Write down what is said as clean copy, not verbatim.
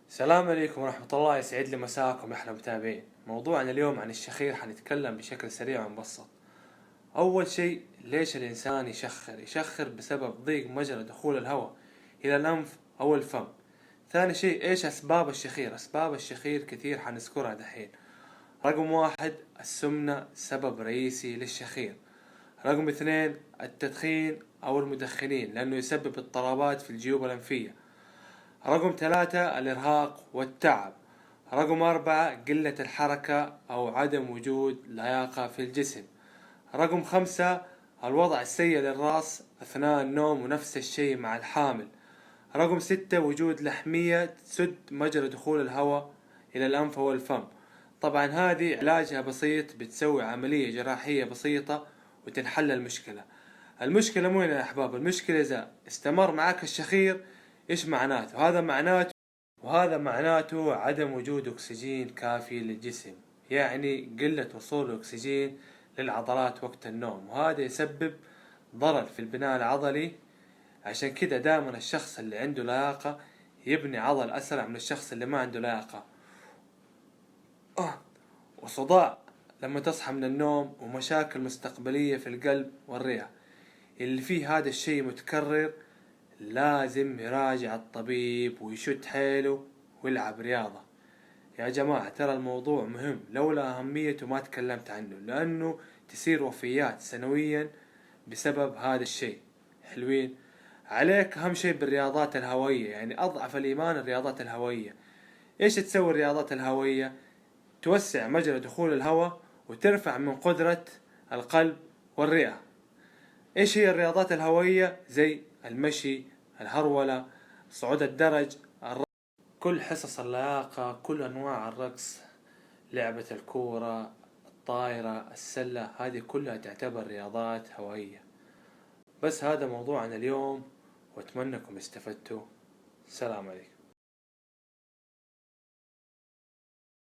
السلام عليكم ورحمة الله، يسعد لي مساكم يا أحلى متابعين. موضوعنا اليوم عن الشخير، حنتكلم بشكل سريع ومبسط. أول شيء، ليش الإنسان يشخر بسبب ضيق مجرى دخول الهواء إلى الأنف أو الفم. ثاني شيء، إيش أسباب الشخير؟ أسباب الشخير كثير حنذكرها دحين. رقم واحد، السمنة سبب رئيسي للشخير. رقم اثنين، التدخين أو المدخنين لأنه يسبب اضطرابات في الجيوب الأنفية. رقم ثلاثة، الإرهاق والتعب. رقم أربعة، قلة الحركة أو عدم وجود لياقة في الجسم. رقم خمسة، الوضع السيء للرأس أثناء النوم، ونفس الشيء مع الحامل. رقم ستة، وجود لحمية تسد مجرى دخول الهواء إلى الأنف والفم. طبعا هذه علاجها بسيط، بتسوي عملية جراحية بسيطة وتنحل المشكلة. المشكلة مو هنا يا أحباب، المشكلة إذا استمر معك الشخير. إيش معناته؟ وهذا معناته عدم وجود أكسجين كافي للجسم، يعني قلة وصول الأكسجين للعضلات وقت النوم، وهذا يسبب ضرر في البناء العضلي. عشان كده دائما الشخص اللي عنده لياقة يبني عضل أسرع من الشخص اللي ما عنده لياقة. وصداع لما تصحى من النوم، ومشاكل مستقبلية في القلب والرئة. اللي فيه هذا الشيء متكرر لازم يراجع الطبيب ويشد حيله ويلعب رياضة. يا جماعة ترى الموضوع مهم، لولا أهميته ما تكلمت عنه، لأنه تصير وفيات سنويا بسبب هذا الشيء. حلوين عليك أهم شيء بالرياضات الهوائية، يعني أضعف الإيمان الرياضات الهوائية. إيش تسوي الرياضات الهوائية؟ توسع مجرى دخول الهواء وترفع من قدرة القلب والرئة. إيش هي الرياضات الهوائية؟ زي المشي، الهرولة، صعود الدرج، كل حصص اللياقة، كل أنواع الرقص، لعبة الكورة، الطائرة، السلة، هذه كلها تعتبر رياضات هوائية. بس هذا موضوعنا اليوم، وأتمنى أنكم استفدتوا. السلام عليكم.